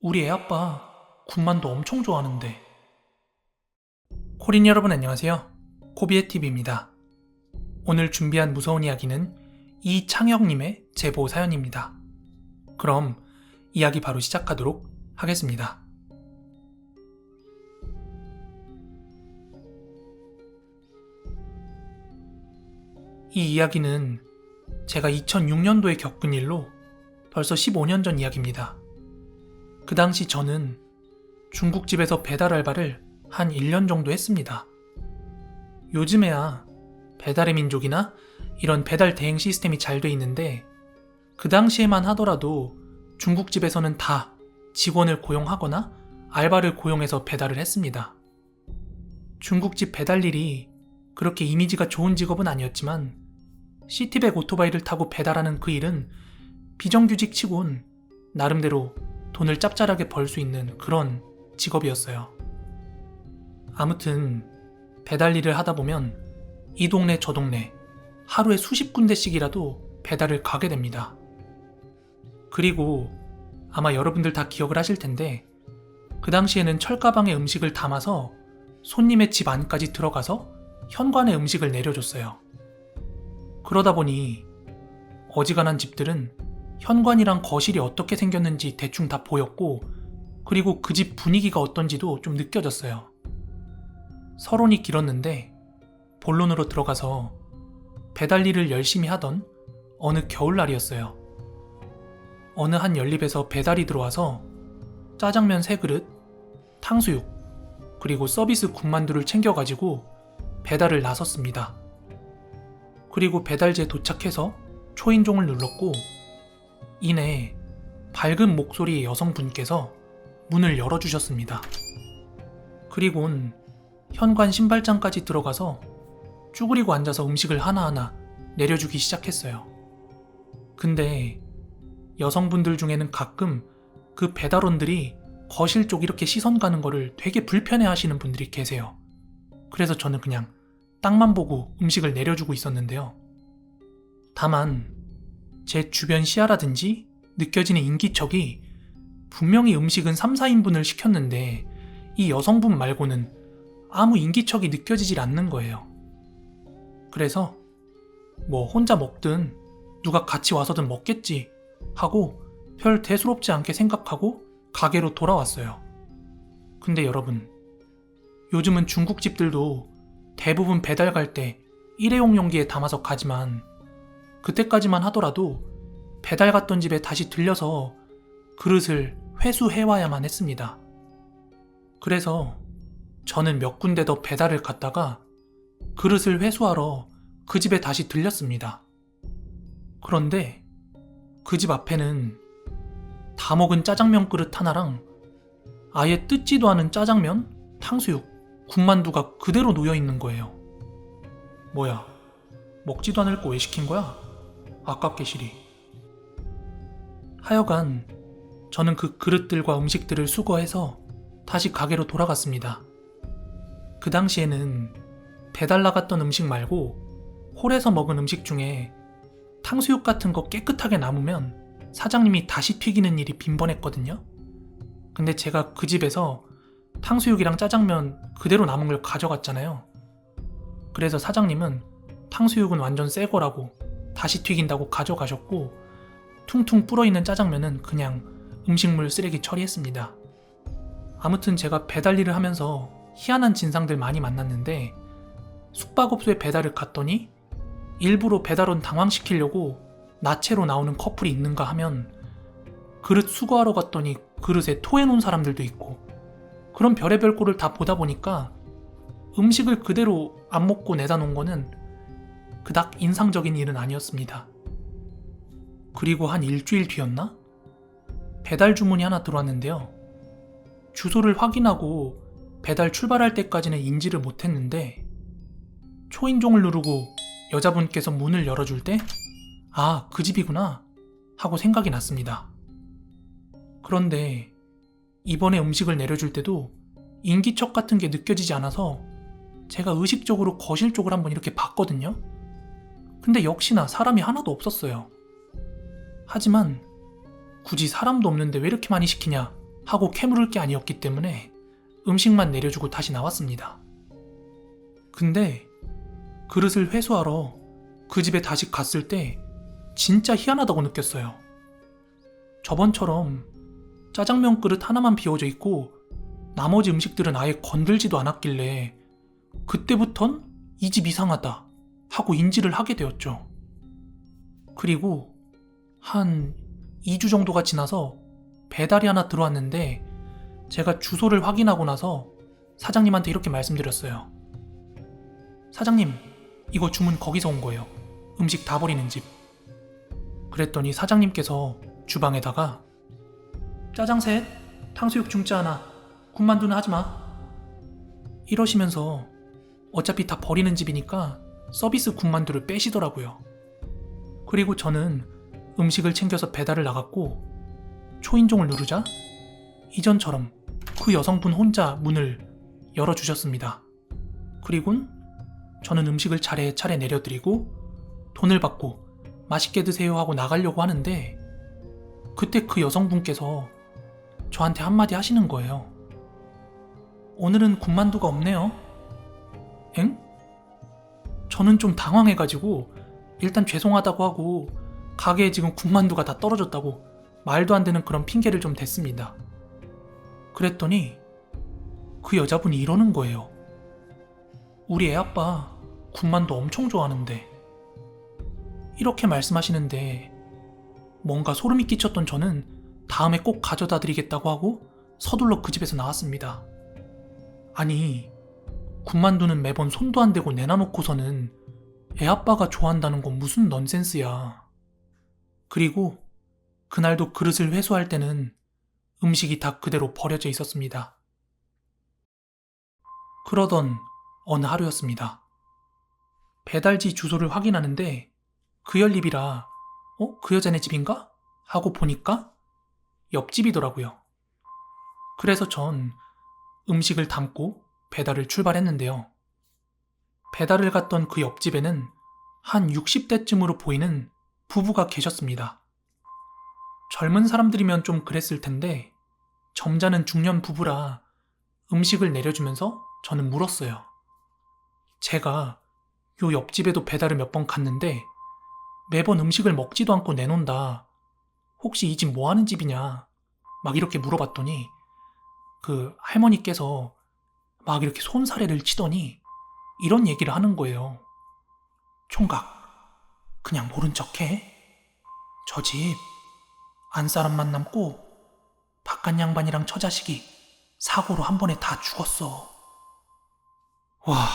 우리 애 아빠 군만두 엄청 좋아하는데. 코린 여러분 안녕하세요. 코비의TV입니다. 오늘 준비한 무서운 이야기는 이창혁님의 제보 사연입니다. 그럼 이야기 바로 시작하도록 하겠습니다. 이 이야기는 제가 2006년도에 겪은 일로 벌써 15년 전 이야기입니다. 그 당시 저는 중국집에서 배달 알바를 한 1년 정도 했습니다. 요즘에야 배달의 민족이나 이런 배달 대행 시스템이 잘 돼 있는데 그 당시에만 하더라도 중국집에서는 다 직원을 고용하거나 알바를 고용해서 배달을 했습니다. 중국집 배달 일이 그렇게 이미지가 좋은 직업은 아니었지만 시티백 오토바이를 타고 배달하는 그 일은 비정규직 치곤 나름대로 돈을 짭짤하게 벌 수 있는 그런 직업이었어요. 아무튼 배달 일을 하다 보면 이 동네 저 동네 하루에 수십 군데씩이라도 배달을 가게 됩니다. 그리고 아마 여러분들 다 기억을 하실 텐데 그 당시에는 철가방에 음식을 담아서 손님의 집 안까지 들어가서 현관에 음식을 내려줬어요. 그러다 보니 어지간한 집들은 현관이랑 거실이 어떻게 생겼는지 대충 다 보였고 그리고 그 집 분위기가 어떤지도 좀 느껴졌어요. 서론이 길었는데 본론으로 들어가서 배달 일을 열심히 하던 어느 겨울날이었어요. 어느 한 연립에서 배달이 들어와서 짜장면 3그릇, 탕수육, 그리고 서비스 군만두를 챙겨가지고 배달을 나섰습니다. 그리고 배달지에 도착해서 초인종을 눌렀고 이내 밝은 목소리의 여성분께서 문을 열어주셨습니다. 그리곤 현관 신발장까지 들어가서 쭈그리고 앉아서 음식을 하나하나 내려주기 시작했어요. 근데 여성분들 중에는 가끔 그 배달원들이 거실 쪽 이렇게 시선 가는 거를 되게 불편해 하시는 분들이 계세요. 그래서 저는 그냥 땅만 보고 음식을 내려주고 있었는데요. 다만 제 주변 시야라든지 느껴지는 인기척이 분명히 음식은 3, 4인분을 시켰는데 이 여성분 말고는 아무 인기척이 느껴지질 않는 거예요. 그래서 뭐 혼자 먹든 누가 같이 와서든 먹겠지 하고 별 대수롭지 않게 생각하고 가게로 돌아왔어요. 근데 여러분, 요즘은 중국집들도 대부분 배달 갈 때 일회용 용기에 담아서 가지만 그때까지만 하더라도 배달 갔던 집에 다시 들려서 그릇을 회수해와야만 했습니다. 그래서 저는 몇 군데 더 배달을 갔다가 그릇을 회수하러 그 집에 다시 들렸습니다. 그런데 그 집 앞에는 다 먹은 짜장면 그릇 하나랑 아예 뜯지도 않은 짜장면, 탕수육, 군만두가 그대로 놓여있는 거예요. 뭐야, 먹지도 않을 거 왜 시킨 거야? 아깝게 시리. 하여간 저는 그 그릇들과 음식들을 수거해서 다시 가게로 돌아갔습니다. 그 당시에는 배달 나갔던 음식 말고 홀에서 먹은 음식 중에 탕수육 같은 거 깨끗하게 남으면 사장님이 다시 튀기는 일이 빈번했거든요. 근데 제가 그 집에서 탕수육이랑 짜장면 그대로 남은 걸 가져갔잖아요. 그래서 사장님은 탕수육은 완전 새 거라고 다시 튀긴다고 가져가셨고 퉁퉁 불어있는 짜장면은 그냥 음식물 쓰레기 처리했습니다. 아무튼 제가 배달 일을 하면서 희한한 진상들 많이 만났는데 숙박업소에 배달을 갔더니 일부러 배달원 당황시키려고 나체로 나오는 커플이 있는가 하면 그릇 수거하러 갔더니 그릇에 토해놓은 사람들도 있고 그런 별의별 꼴을 다 보다 보니까 음식을 그대로 안 먹고 내다 놓은 거는 그닥 인상적인 일은 아니었습니다. 그리고 한 일주일 뒤였나? 배달 주문이 하나 들어왔는데요. 주소를 확인하고 배달 출발할 때까지는 인지를 못했는데 초인종을 누르고 여자분께서 문을 열어줄 때 아, 그 집이구나 하고 생각이 났습니다. 그런데 이번에 음식을 내려줄 때도 인기척 같은 게 느껴지지 않아서 제가 의식적으로 거실 쪽을 한번 이렇게 봤거든요. 근데 역시나 사람이 하나도 없었어요. 하지만 굳이 사람도 없는데 왜 이렇게 많이 시키냐 하고 캐물을 게 아니었기 때문에 음식만 내려주고 다시 나왔습니다. 근데 그릇을 회수하러 그 집에 다시 갔을 때 진짜 희한하다고 느꼈어요. 저번처럼 짜장면 그릇 하나만 비워져 있고 나머지 음식들은 아예 건들지도 않았길래 그때부턴 이 집 이상하다 하고 인지를 하게 되었죠. 그리고 한 2주 정도가 지나서 배달이 하나 들어왔는데 제가 주소를 확인하고 나서 사장님한테 이렇게 말씀드렸어요. 사장님, 이거 주문 거기서 온 거예요. 음식 다 버리는 집. 그랬더니 사장님께서 주방에다가 짜장 셋, 탕수육 중짜 하나, 군만두는 하지마 이러시면서 어차피 다 버리는 집이니까 서비스 군만두를 빼시더라고요. 그리고 저는 음식을 챙겨서 배달을 나갔고 초인종을 누르자 이전처럼 그 여성분 혼자 문을 열어주셨습니다. 그리곤 저는 음식을 차례차례 내려드리고 돈을 받고 맛있게 드세요 하고 나가려고 하는데 그때 그 여성분께서 저한테 한마디 하시는 거예요. 오늘은 군만두가 없네요. 엥? 저는 좀 당황해가지고 일단 죄송하다고 하고 가게에 지금 군만두가 다 떨어졌다고 말도 안 되는 그런 핑계를 좀 댔습니다. 그랬더니 그 여자분이 이러는 거예요. 우리 애아빠 군만두 엄청 좋아하는데. 이렇게 말씀하시는데 뭔가 소름이 끼쳤던 저는 다음에 꼭 가져다 드리겠다고 하고 서둘러 그 집에서 나왔습니다. 아니, 군만두는 매번 손도 안 대고 내놔놓고서는 애아빠가 좋아한다는 건 무슨 넌센스야. 그리고 그날도 그릇을 회수할 때는 음식이 다 그대로 버려져 있었습니다. 그러던 어느 하루였습니다. 배달지 주소를 확인하는데 그 연립이라 그 여자네 집인가? 하고 보니까 옆집이더라고요. 그래서 전 음식을 담고 배달을 출발했는데요. 배달을 갔던 그 옆집에는 한 60대쯤으로 보이는 부부가 계셨습니다. 젊은 사람들이면 좀 그랬을 텐데 점잖은 중년 부부라 음식을 내려주면서 저는 물었어요. 제가 요 옆집에도 배달을 몇 번 갔는데 매번 음식을 먹지도 않고 내놓는다. 혹시 이 집 뭐 하는 집이냐? 막 이렇게 물어봤더니 그 할머니께서 막 이렇게 손사래를 치더니 이런 얘기를 하는 거예요. 총각, 그냥 모른 척해. 저 집 안사람만 남고 바깥 양반이랑 처자식이 사고로 한 번에 다 죽었어. 와,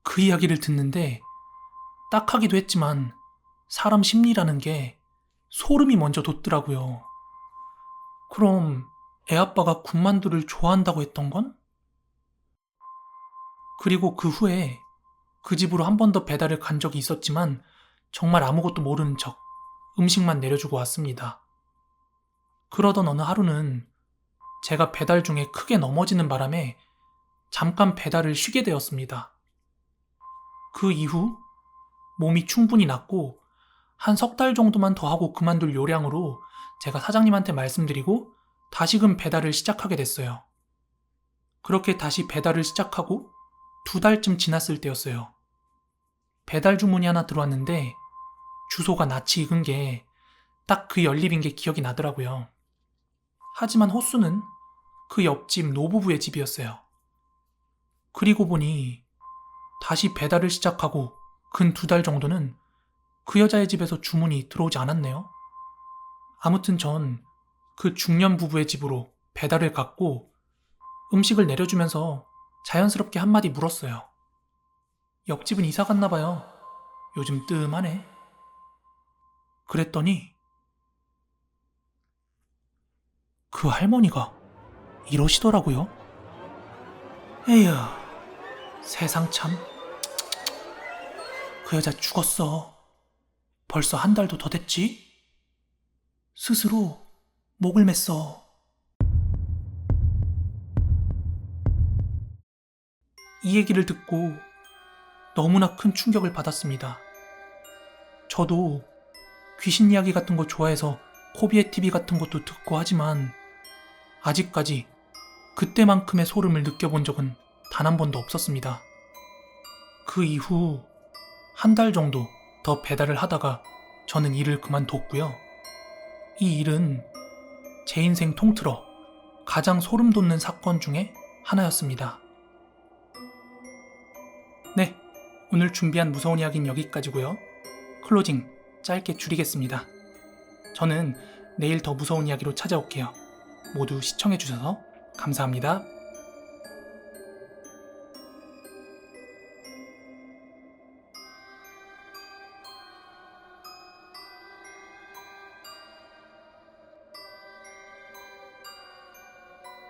그 이야기를 듣는데 딱하기도 했지만 사람 심리라는 게 소름이 먼저 돋더라고요. 그럼 애아빠가 군만두를 좋아한다고 했던 건? 그리고 그 후에 그 집으로 한 번 더 배달을 간 적이 있었지만 정말 아무것도 모르는 척 음식만 내려주고 왔습니다. 그러던 어느 하루는 제가 배달 중에 크게 넘어지는 바람에 잠깐 배달을 쉬게 되었습니다. 그 이후 몸이 충분히 낫고 한 3달 정도만 더 하고 그만둘 요량으로 제가 사장님한테 말씀드리고 다시금 배달을 시작하게 됐어요. 그렇게 다시 배달을 시작하고 2달쯤 지났을 때였어요. 배달 주문이 하나 들어왔는데 주소가 낯이 익은 게 딱 그 연립인 게 기억이 나더라고요. 하지만 호수는 그 옆집 노부부의 집이었어요. 그리고 보니 다시 배달을 시작하고 근 2달 정도는 그 여자의 집에서 주문이 들어오지 않았네요. 아무튼 전 그 중년 부부의 집으로 배달을 갔고 음식을 내려주면서 자연스럽게 한마디 물었어요. 옆집은 이사 갔나 봐요. 요즘 뜸하네. 그랬더니 그 할머니가 이러시더라고요. 에휴, 세상 참. 그 여자 죽었어. 벌써 1달도 더 됐지? 스스로 목을 맸어. 이 얘기를 듣고 너무나 큰 충격을 받았습니다. 저도 귀신 이야기 같은 거 좋아해서 코비의 TV 같은 것도 듣고 하지만 아직까지 그때만큼의 소름을 느껴본 적은 단 한 번도 없었습니다. 그 이후 한 달 정도 더 배달을 하다가 저는 일을 그만뒀고요. 이 일은 제 인생 통틀어 가장 소름 돋는 사건 중에 하나였습니다. 네, 오늘 준비한 무서운 이야기는 여기까지고요. 클로징 짧게 줄이겠습니다. 저는 내일 더 무서운 이야기로 찾아올게요. 모두 시청해주셔서 감사합니다.